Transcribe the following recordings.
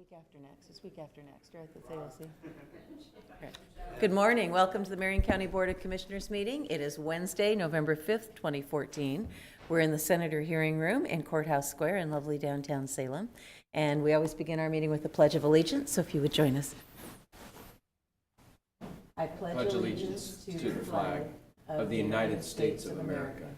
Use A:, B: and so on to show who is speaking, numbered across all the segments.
A: Week after next. It's week after next, right? That's AOC. Right. Good morning. Welcome to the Marion County Board of Commissioners meeting. It is Wednesday, November 5th, 2014. We're in the Senator Hearing Room in Courthouse Square in lovely downtown Salem. And we always begin our meeting with the Pledge of Allegiance, so if you would join us. I pledge allegiance to the flag of the United States of America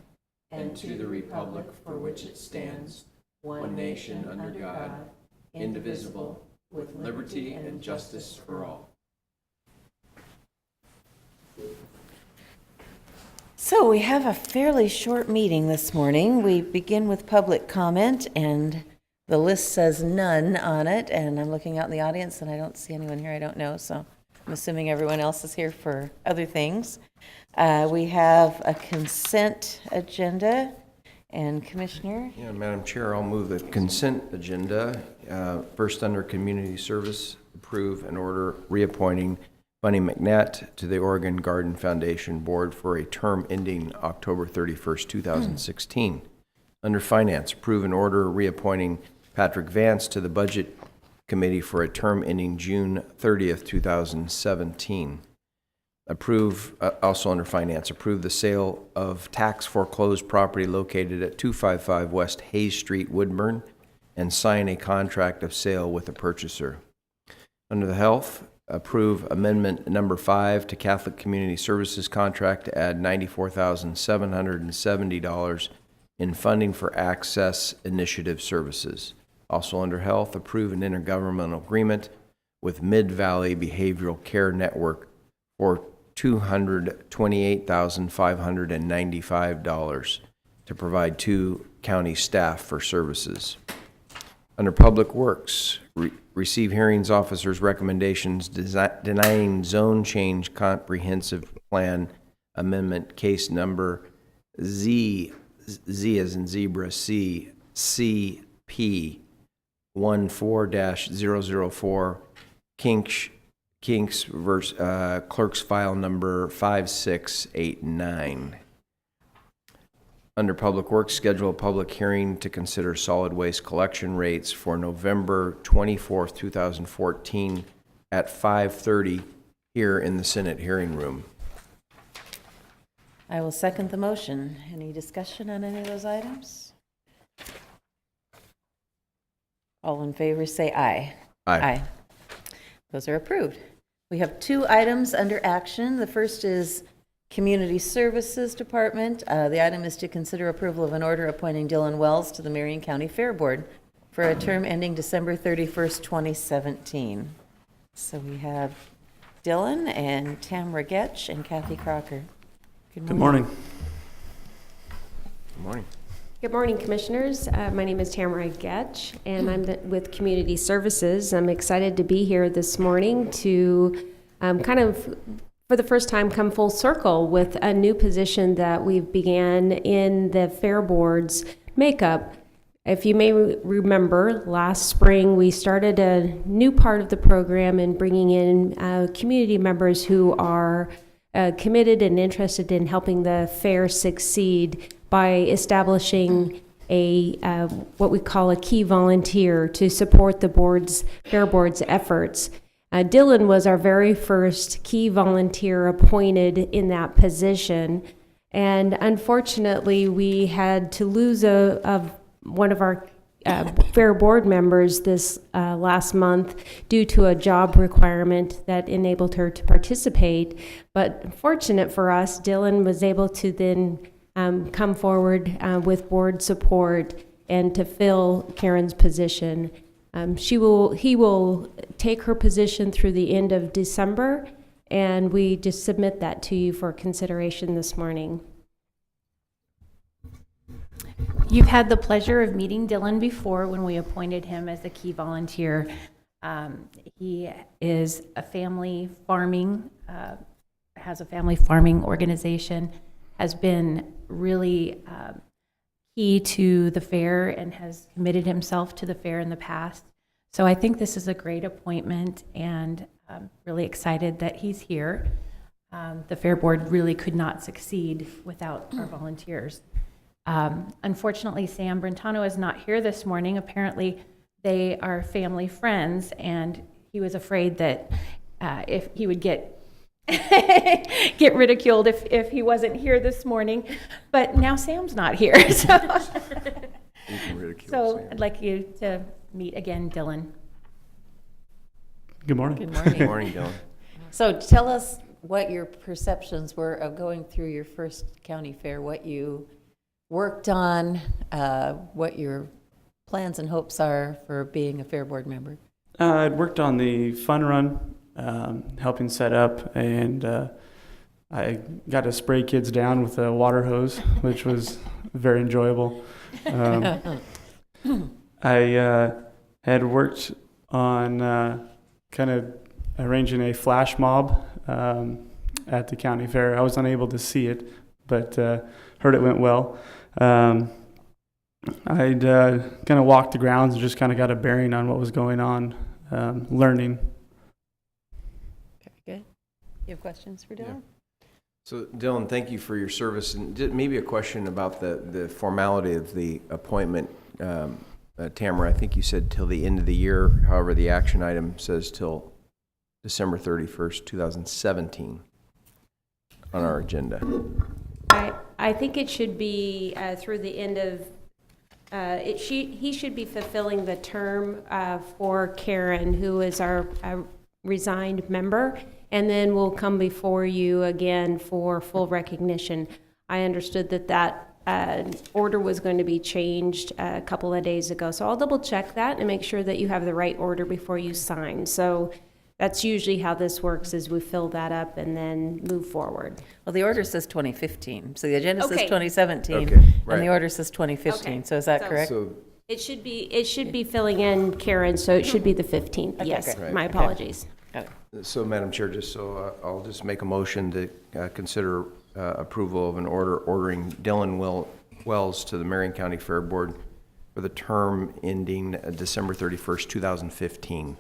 A: and to the republic for which it stands, one nation under God, indivisible, with liberty and justice for all. So we have a fairly short meeting this morning. We begin with public comment, and the list says none on it, and I'm looking out in the audience, and I don't see anyone here I don't know, so I'm assuming everyone else is here for other things. We have a consent agenda. And Commissioner?
B: Yeah, Madam Chair, I'll move the consent agenda. First, under Community Service, approve an order reappointing Bunny McNett to the Oregon Garden Foundation Board for a term ending October 31st, 2016. Under Finance, approve an order reappointing Patrick Vance to the Budget Committee for a term ending June 30th, 2017. Approve, also under Finance, approve the sale of tax foreclosed property located at 255 West Hayes Street, Woodburn, and sign a contract of sale with the purchaser. Under the Health, approve Amendment Number 5 to Catholic Community Services contract to add $94,770 in funding for Access Initiative services. Also under Health, approve an intergovernmental agreement with Mid-Valley Behavioral Care Network for $228,595 to provide 2 county staff for services. Under Public Works, receive hearings officer's recommendations denying zone change comprehensive plan amendment case number Z as in zebra, CP 14-004 Kinks versus clerk's file number 5689. Under Public Works, schedule a public hearing to consider solid waste collection rates for November 24th, 2014 at 5:30 here in the Senate hearing room.
A: I will second the motion. Any discussion on any of those items? All in favor say aye.
B: Aye.
A: Those are approved. We have 2 items under action. The first is Community Services Department. The item is to consider approval of an order appointing Dylan Wells to the Marion County Fair Board for a term ending December 31st, 2017. So we have Dylan and Tamra Getch and Kathy Crocker.
C: Good morning.
B: Good morning.
D: Good morning, Commissioners. My name is Tamara Getch, and I'm with Community Services. I'm excited to be here this morning to kind of, for the first time, come full circle with a new position that we've began in the Fair Board's makeup. If you may remember, last spring we started a new part of the program in bringing in community members who are committed and interested in helping the fair succeed by establishing a what we call a key volunteer to support the Fair Board's efforts. Dylan was our very first key volunteer appointed in that position, and unfortunately we had to lose one of our Fair Board members this last month due to a job requirement that enabled her to participate. But fortunate for us, Dylan was able to then come forward with board support and to fill Karen's position. He will take her position through the end of December, and we just submit that to you for consideration this morning.
E: You've had the pleasure of meeting Dylan before when we appointed him as a key volunteer. He is a family farming, has a family farming organization, has been really key to the fair and has committed himself to the fair in the past. So I think this is a great appointment, and I'm really excited that he's here. The Fair Board really could not succeed without our volunteers. Unfortunately, Sam Brentano is not here this morning. Apparently, they are family friends, and he was afraid that if he would get get ridiculed if he wasn't here this morning. But now Sam's not here, so
B: You can ridicule
E: so
B: Sam.
E: I'd like you to meet again, Dylan.
C: Good morning.
A: Good
B: Good
A: morning.
B: morning, Dylan.
A: So tell us what your perceptions were of going through your first county fair, what you worked on, what your plans and hopes are for being a fair board member.
C: I'd worked on the fun run, helping set up, and I got to spray kids down with a water hose, which was very enjoyable. I had worked on kind of arranging a flash mob at the county fair. I was unable to see it, but heard it went well. I'd kind of walked the grounds and just kind of got a bearing on what was going on, learning.
A: Very good. You have questions for Dylan?
B: Yeah. So Dylan, thank you for your service. And maybe a question about the formality of the appointment. Tamara, I think you said till the end of the year. However, the action item says till December 31st, 2017 on our agenda.
D: I think it should be through the end of, he should be fulfilling the term for Karen, who is our resigned member, and then we'll come before you again for full recognition. I understood that order was going to be changed a couple of days ago, so I'll double check that and make sure that you have the right order before you sign. So that's usually how this works, is we fill that up and then move forward.
A: Well, the order says 2015, so the agenda says
D: Okay.
A: 2017,
B: Okay, right.
A: and the order says 2015,
D: Okay.
A: so is that
D: So-
A: correct?
B: So
D: It should be filling in Karen, so it should be the 15th.
A: Okay,
D: Yes,
B: great.
D: my
A: Okay.
D: apologies.
A: Got it.
B: So, Madam Chair, just so I'll just make a motion to consider approval of an order ordering Dylan Wells to the Marion County Fair Board for the term ending December 31st, 2015.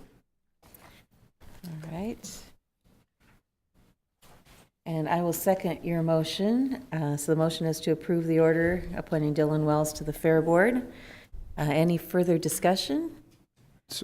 A: All right. And I will second your motion. So the motion is to approve the order appointing Dylan Wells to the Fair Board. Any further discussion?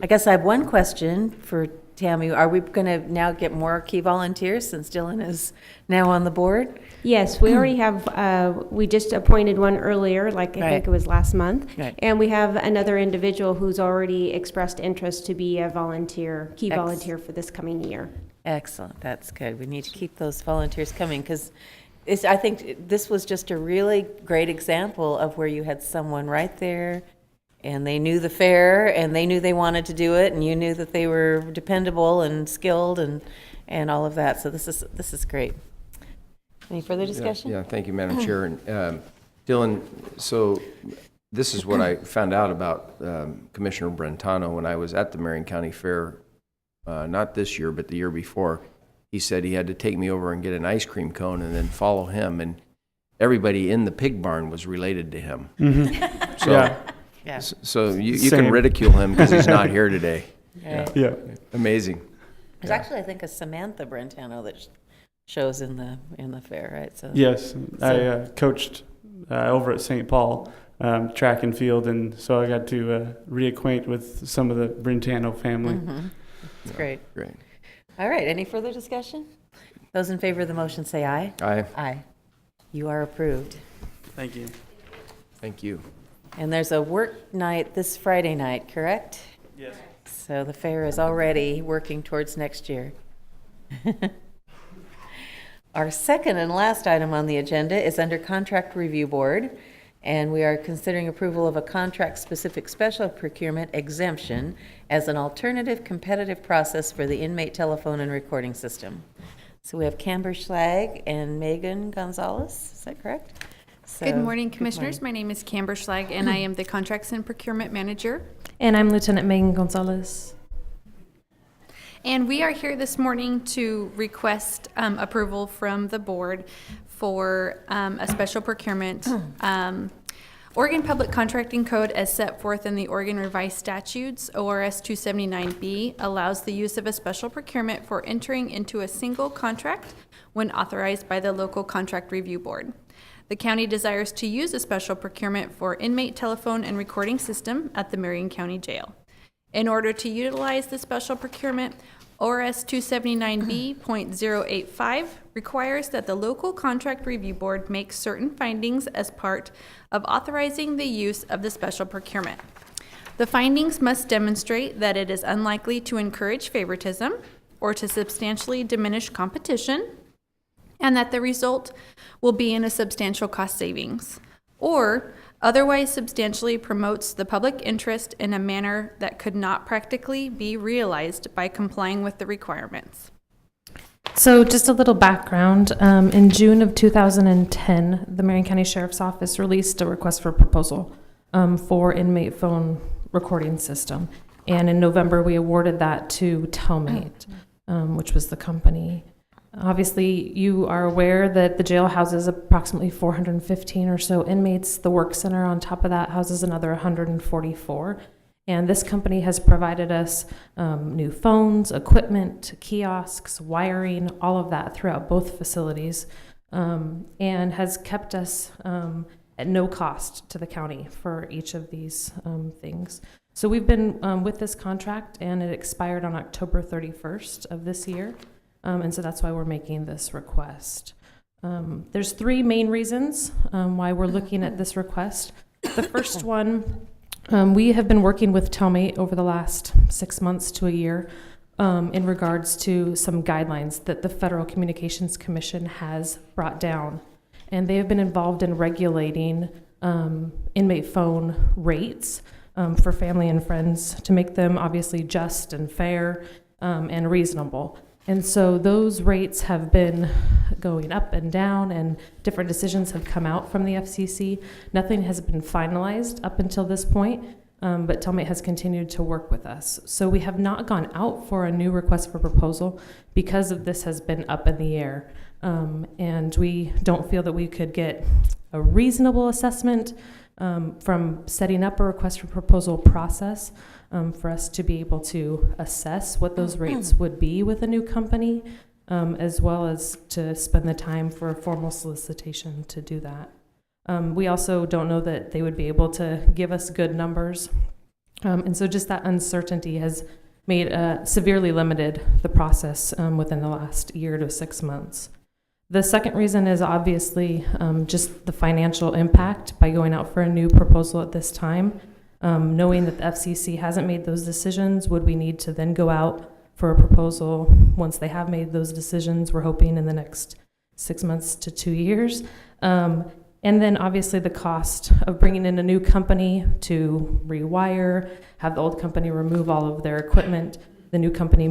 A: I guess I have one question for Tammy. Are we going to now get more key volunteers since Dylan is now on the board?
D: Yes, we already have, we just appointed one earlier, like I
A: Right.
D: think it was last month.
A: Right.
D: And we have another individual who's already expressed interest to be a volunteer, key
A: Ex-
D: volunteer for this coming year.
A: Excellent, that's good. We need to keep those volunteers coming because I think this was just a really great example of where you had someone right there and they knew the fair and they knew they wanted to do it and you knew that they were dependable and skilled and all of that. So this is great. Any further discussion?
B: Yeah, thank you, Madam Chair. And Dylan, so this is what I found out about Commissioner Brentano when I was at the Marion County Fair, not this year, but the year before. He said he had to take me over and get an ice cream cone and then follow him. And everybody in the pig barn was related to him. So,
C: Yeah.
A: Yeah.
B: so you can
C: Same.
B: ridicule him because he's not here today.
A: Right.
C: Yeah.
B: Amazing.
A: There's actually, I think, a Samantha Brentano that shows in the fair, right? So
C: Yes. I coached over at St. Paul track and field, and so I got to reacquaint with some of the Brentano family.
A: it's great.
B: Great.
A: All right, any further discussion? Those in favor of the motion say aye.
B: Aye.
A: Aye. You are approved.
C: Thank you.
B: Thank you.
A: And there's a work night this Friday night, correct?
C: Yes.
A: So the fair is already working towards next year. Our second and last item on the agenda is under Contract Review Board, and we are considering approval of a contract-specific special procurement exemption as an alternative competitive process for the inmate telephone and recording system. So we have Camber Schlag and Megan Gonzalez, is that correct? So-
F: Good morning,
A: good
F: Commissioners. My name is Camber Schlag, and I am the Contracts and Procurement Manager.
G: And I'm Lieutenant Megan Gonzalez.
F: And we are here this morning to request approval from the board for a special procurement. Oregon Public Contracting Code, as set forth in the Oregon Revised Statutes, ORS 279B, allows the use of a special procurement for entering into a single contract when authorized by the local contract review board. The county desires to use a special procurement for inmate telephone and recording system at the Marion County Jail. In order to utilize the special procurement, ORS 279B.085 requires that the local contract review board make certain findings as part of authorizing the use of the special procurement. The findings must demonstrate that it is unlikely to encourage favoritism or to substantially diminish competition, and that the result will be in a substantial cost savings, or otherwise substantially promotes the public interest in a manner that could not practically be realized by complying with the requirements.
G: So just a little background. In June of 2010, the Marion County Sheriff's Office released a request for proposal for inmate phone recording system. And in November, we awarded that to Telmate, which was the company. Obviously, you are aware that the jail houses approximately 415 or so inmates. The work center on top of that houses another 144. And this company has provided us new phones, equipment, kiosks, wiring, all of that throughout both facilities, and has kept us at no cost to the county for each of these things. So we've been with this contract, and it expired on October 31st of this year. And so that's why we're making this request. There's three main reasons why we're looking at this request. The first one, we have been working with Telmate over the last 6 months to a year in regards to some guidelines that the Federal Communications Commission has brought down. And they have been involved in regulating inmate phone rates for family and friends to make them obviously just and fair and reasonable. And so those rates have been going up and down, and different decisions have come out from the FCC. Nothing has been finalized up until this point, but Telmate has continued to work with us. So we have not gone out for a new request for proposal because of this has been up in the air. And we don't feel that we could get a reasonable assessment from setting up a request for proposal process for us to be able to assess what those rates would be with a new company, as well as to spend the time for a formal solicitation to do that. We also don't know that they would be able to give us good numbers. And so just that uncertainty has made severely limited the process within the last year to 6 months. The second reason is obviously just the financial impact by going out for a new proposal at this time. Knowing that the FCC hasn't made those decisions, would we need to then go out for a proposal once they have made those decisions? We're hoping in the next 6 months to 2 years. And then obviously the cost of bringing in a new company to rewire, have the old company remove all of their equipment, the new company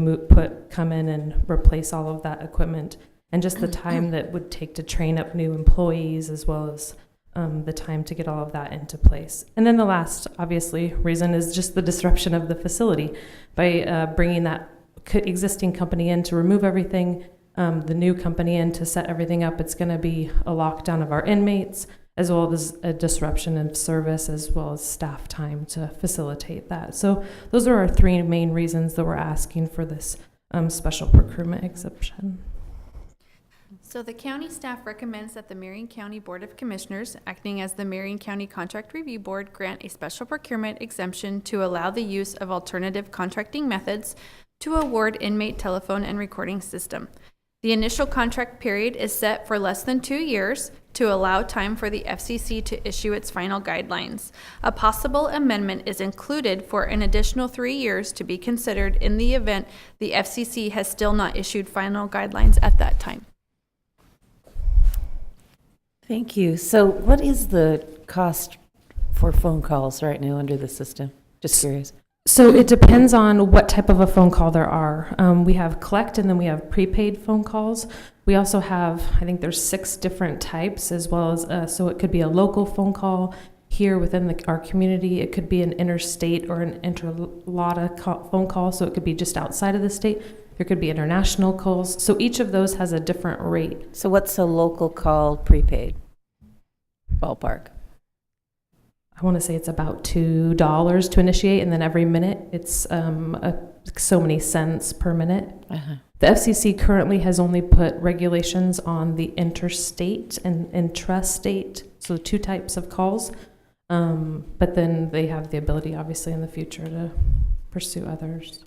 G: come in and replace all of that equipment, and just the time that would take to train up new employees, as well as the time to get all of that into place. And then the last, obviously, reason is just the disruption of the facility. By bringing that existing company in to remove everything, the new company in to set everything up, it's going to be a lockdown of our inmates, as well as a disruption of service, as well as staff time to facilitate that. So those are our three main reasons that we're asking for this special procurement exemption.
F: So the county staff recommends that the Marion County Board of Commissioners, acting as the Marion County Contract Review Board, grant a special procurement exemption to allow the use of alternative contracting methods to award inmate telephone and recording system. The initial contract period is set for less than 2 years to allow time for the FCC to issue its final guidelines. A possible amendment is included for an additional 3 years to be considered in the event the FCC has still not issued final guidelines at that time.
A: Thank you. So what is the cost for phone calls right now under the system? Just curious.
G: So it depends on what type of a phone call there are. We have collect, and then we have prepaid phone calls. We also have, I think there's 6 different types, as well as, so it could be a local phone call here within our community. It could be an interstate or an interlotta phone call, so it could be just outside of the state. There could be international calls. So each of those has a different rate.
A: So what's a local call prepaid? Ballpark.
G: I want to say it's about $2 to initiate, and then every minute it's so many cents per minute.
A: Uh-huh.
G: The FCC currently has only put regulations on the interstate and intrastate, so 2 types of calls. But then they have the ability, obviously, in the future to pursue others.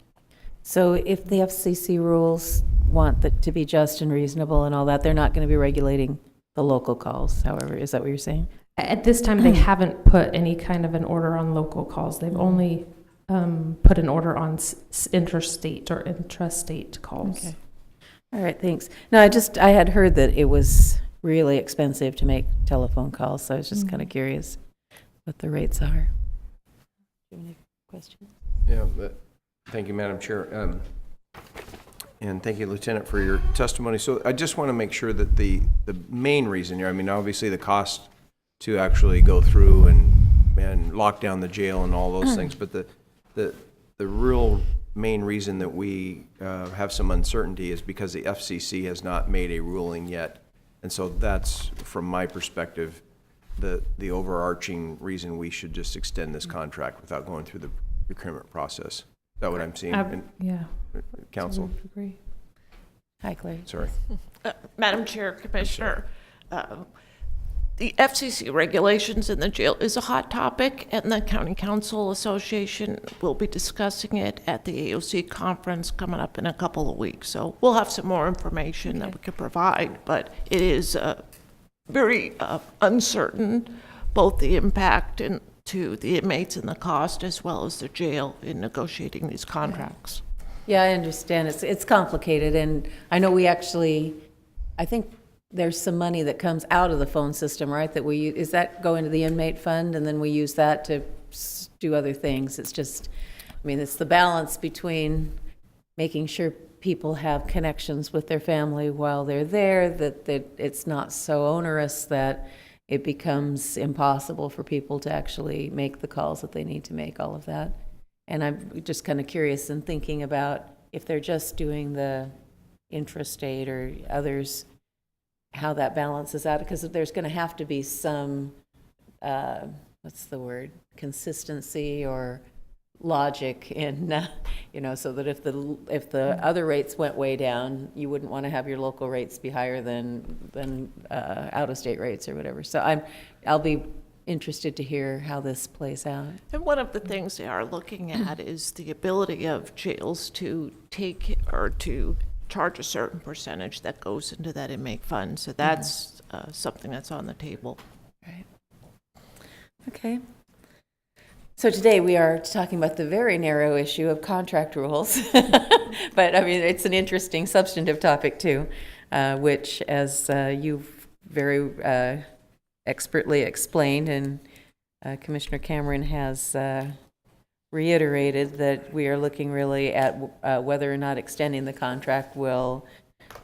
A: So if the FCC rules want that to be just and reasonable and all that, they're not going to be regulating the local calls, however, is that what you're saying?
G: At this time, they haven't put any kind of an order on local calls. They've only put an order on interstate or intrastate calls.
A: Okay. All right, thanks. No, I had heard that it was really expensive to make telephone calls, so I was just kind of curious what the rates are. Do you have any questions?
B: Yeah, thank you, Madam Chair. And thank you, Lieutenant, for your testimony. So I just want to make sure that the main reason here, I mean, obviously the cost to actually go through and lock down the jail and all those things, but the real main reason that we have some uncertainty is because the FCC has not made a ruling yet. And so that's, from my perspective, the overarching reason we should just extend this contract without going through the procurement process. Is that what I'm seeing?
G: Yeah.
B: Council?
G: I would agree.
A: Hi, Claire.
B: Sorry.
H: Madam Chair, Commissioner, the FCC regulations in the jail is a hot topic, and the County Council Association will be discussing it at the AOC conference coming up in a couple of weeks. So we'll have some more information that we can provide, but it is very uncertain, both the impact to the inmates and the cost, as well as the jail in negotiating these contracts.
A: Yeah, I understand. It's complicated, and I know I think there's some money that comes out of the phone system, right? Is that going to the inmate fund, and then we use that to do other things? It's just, I mean, it's the balance between making sure people have connections with their family while they're there, that it's not so onerous that it becomes impossible for people to actually make the calls that they need to make, all of that. And I'm just kind of curious in thinking about if they're just doing the intrastate or others, how that balances out, because there's going to have to be some, what's the word, consistency or logic in, so that if the other rates went way down, you wouldn't want to have your local rates be higher than out-of-state rates or whatever. So I'll be interested to hear how this plays out.
H: And one of the things they are looking at is the ability of jails to take or to charge a certain percentage that goes into that inmate fund. So that's something that's on the table.
A: Right. Okay. So today we are talking about the very narrow issue of contract rules. But I mean, it's an interesting substantive topic too, which, as you've very expertly explained, and Commissioner Cameron has reiterated, that we are looking really at whether or not extending the contract will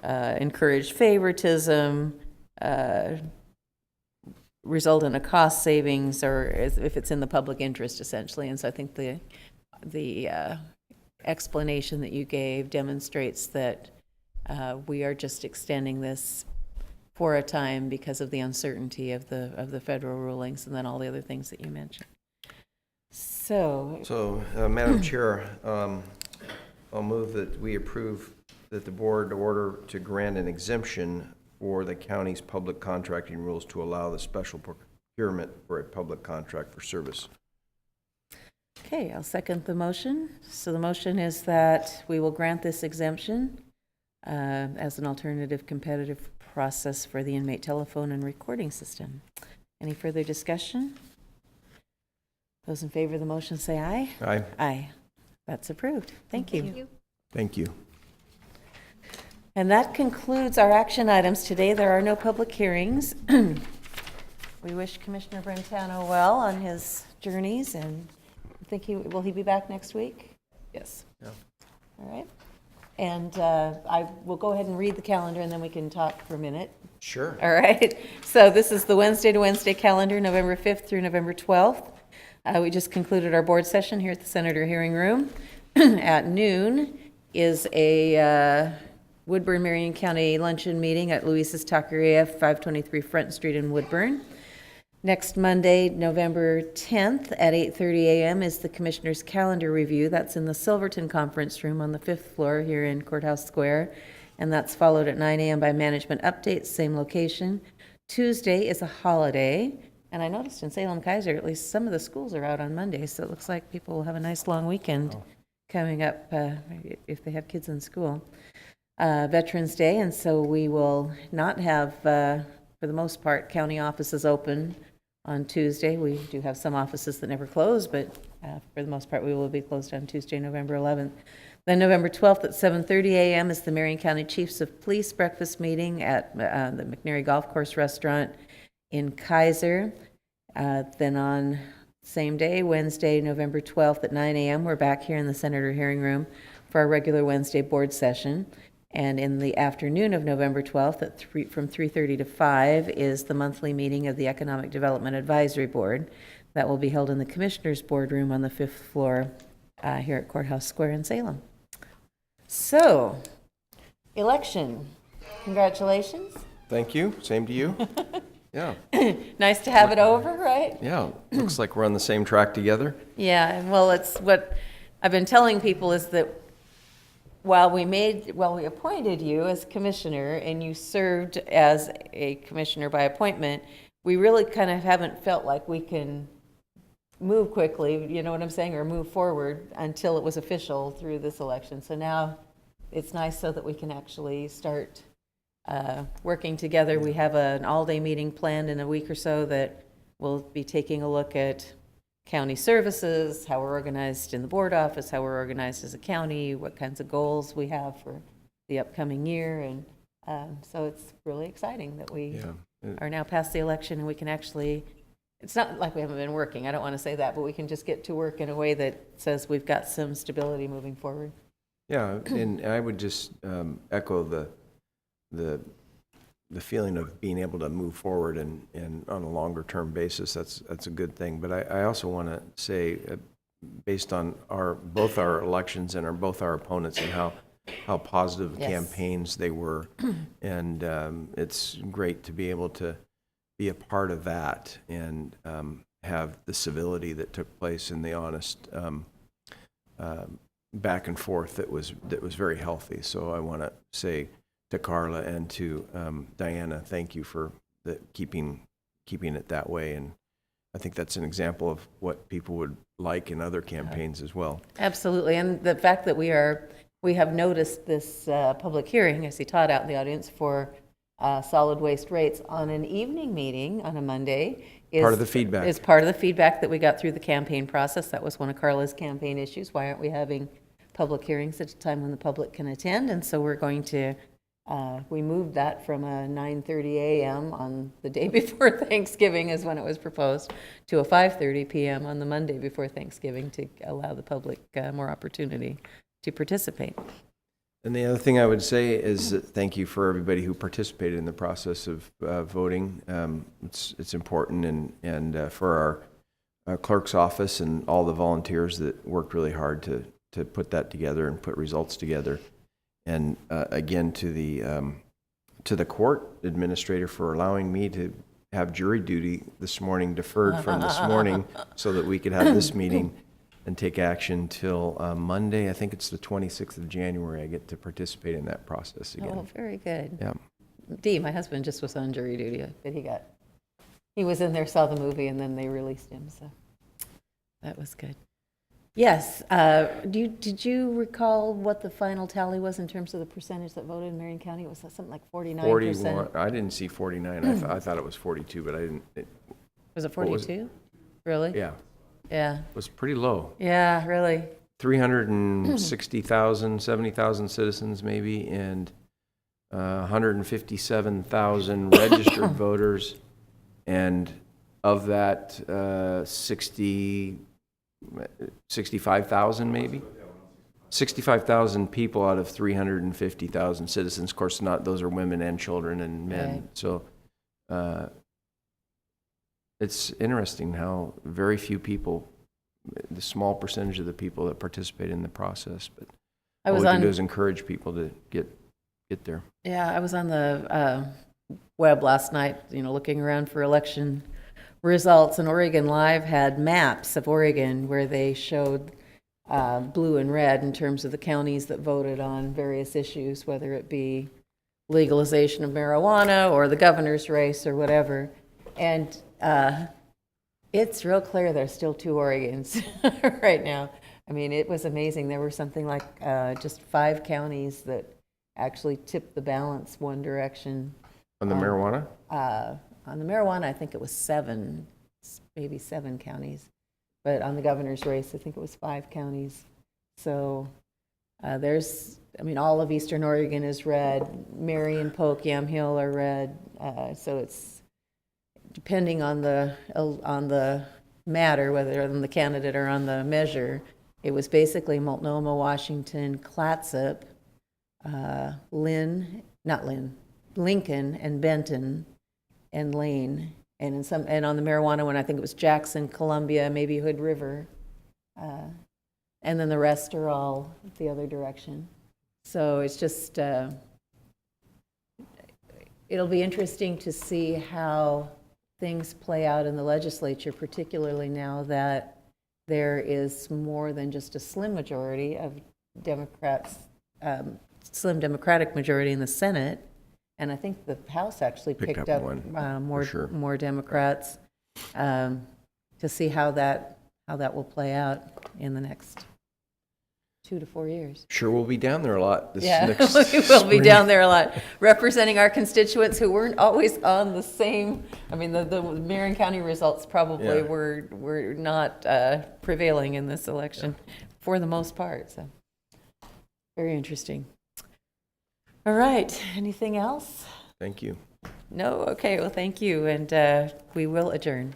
A: encourage favoritism, result in a cost savings, or if it's in the public interest, essentially. And so I think the explanation that you gave demonstrates that we are just extending this for a time because of the uncertainty of the federal rulings and then all the other things that you mentioned. So,
B: Madam Chair, I'll move that we approve that the board order to grant an exemption for the county's public contracting rules to allow the special procurement for a public contract for service.
A: okay, I'll second the motion. So the motion is that we will grant this exemption as an alternative competitive process for the inmate telephone and recording system. Any further discussion? Those in favor of the motion say aye.
B: Aye.
A: Aye. That's approved. Thank you.
B: Thank you.
A: And that concludes our action items today. There are no public hearings. We wish Commissioner Brentano well on his journeys, and I think will he be back next week? Yes.
B: Yeah.
A: All right. And I will go ahead and read the calendar, and then we can talk for a minute.
B: Sure.
A: All right. So this is the Wednesday to Wednesday calendar, November 5th through November 12th. We just concluded our board session here at the Senator Hearing Room. At noon is a Woodburn Marion County luncheon meeting at Luis's Taqueria, 523 Front Street in Woodburn. Next Monday, November 10th at 8:30 a.m. is the Commissioner's Calendar Review. That's in the Silverton Conference Room on the 5th floor here in Courthouse Square. And that's followed at 9 a.m. by Management Updates, same location. Tuesday is a holiday. And I noticed in Salem-Keizer, at least some of the schools are out on Monday, so it looks like people will have a nice long weekend coming up if they have kids in school. Veterans Day, and so we will not have, for the most part, county offices open on Tuesday. We do have some offices that never close, but for the most part, we will be closed on Tuesday, November 11th. Then November 12th at 7:30 a.m. is the Marion County Chiefs of Police breakfast meeting at the McNary Golf Course Restaurant in Kaiser. Then on same day, Wednesday, November 12th at 9 a.m., we're back here in the Senator Hearing Room for our regular Wednesday board session. And in the afternoon of November 12th from 3:30 to 5 is the monthly meeting of the Economic Development Advisory Board. That will be held in the Commissioners' Boardroom on the 5th floor here at Courthouse Square in Salem. So, election. Congratulations.
B: Thank you. Same to you. Yeah.
A: Nice to have it over, right?
B: Yeah. Looks like we're on the same track together.
A: Yeah, and well, it's what I've been telling people is that while we appointed you as commissioner and you served as a commissioner by appointment, we really kind of haven't felt like we can move quickly, you know what I'm saying, or move forward until it was official through this election. So now it's nice so that we can actually start working together. We have an all-day meeting planned in a week or so that we'll be taking a look at county services, how we're organized in the board office, how we're organized as a county, what kinds of goals we have for the upcoming year. And so it's really exciting that we are now past the election and we can actually, it's not like we haven't been working, I don't want to say that, but we can just get to work in a way that says we've got some stability moving forward.
B: Yeah, and I would just echo the feeling of being able to move forward and on a longer term basis. That's a good thing. But I also want to say, based on both our elections and both our opponents and how positive
A: Yes.
B: campaigns they were, and it's great to be able to be a part of that and have the civility that took place and the honest back and forth that was very healthy. So I want to say to Carla and to Diana, thank you for keeping it that way. And I think that's an example of what people would like in other campaigns as well.
A: Absolutely, and the fact that we have noticed this public hearing, I see Todd out in the audience, for solid waste rates on an evening meeting on a Monday is
B: Part of the feedback.
A: Is part of the feedback that we got through the campaign process. That was one of Carla's campaign issues. Why aren't we having public hearings at a time when the public can attend? And so we're going to we moved that from a 9:30 a.m. on the day before Thanksgiving is when it was proposed to a 5:30 p.m. on the Monday before Thanksgiving to allow the public more opportunity to participate.
B: And the other thing I would say is that thank you for everybody who participated in the process of voting. It's important, and for our clerk's office and all the volunteers that worked really hard to put that together and put results together. And again, to the court administrator for allowing me to have jury duty this morning, deferred from this morning, so that we could have this meeting and take action till Monday. I think it's the 26th of January. I get to participate in that process again.
A: Oh, very good.
B: Yeah.
A: Dee, my husband, just was on jury duty, but he was in there, saw the movie, and then they released him, so that was good. Yes, did you recall what the final tally was in terms of the percentage that voted in Marion County? It was something like 49%.
B: 41. I didn't see 49. I thought it was 42, but I didn't.
A: Was it
B: What was
A: 42? Really?
B: Yeah,
A: Yeah.
B: it was pretty low.
A: Yeah, really.
B: 360,000, 70,000 citizens maybe, and 157,000 registered voters, and of that, 65,000 maybe? 65,000 people out of 350,000 citizens. Of course, those are women and children and men.
A: Right.
B: So it's interesting how very few people, the small percentage of the people that participate in the process, but
A: I
B: all
A: was
B: we can
A: on,
B: do is encourage people to get there.
A: yeah, I was on the web last night, looking around for election results, and Oregon Live had maps of Oregon where they showed blue and red in terms of the counties that voted on various issues, whether it be legalization of marijuana or the governor's race or whatever. And it's real clear there's still 2 Oregons right now. I mean, it was amazing. There were something like just 5 counties that actually tipped the balance one direction.
B: On the marijuana?
A: On the marijuana, I think it was 7, maybe 7 counties. But on the governor's race, I think it was 5 counties. So there's, I mean, all of Eastern Oregon is red. Marion, Polk, Yamhill are red. So it's depending on the matter, whether on the candidate or on the measure. It was basically Multnomah, Washington, Clatsop, Lincoln, and Benton, and Lane. And on the marijuana one, I think it was Jackson, Columbia, maybe Hood River. And then the rest are all the other direction. So it's just, it'll be interesting to see how things play out in the legislature, particularly now that there is more than just a slim majority of Democrats, slim Democratic majority in the Senate. And I think the House actually picked up
B: one,
A: more Democrats, to see how that will play out in the next 2 to 4 years.
B: Sure, we'll be down there a lot this
A: Yeah,
B: next
A: we will be
B: spring.
A: down there a lot, representing our constituents who weren't always on the same. I mean, the Marion County results probably
B: Yeah.
A: were not prevailing in this election for the most part. So very interesting. All right, anything else?
B: Thank you.
A: No? Okay, well, thank you, and we will adjourn.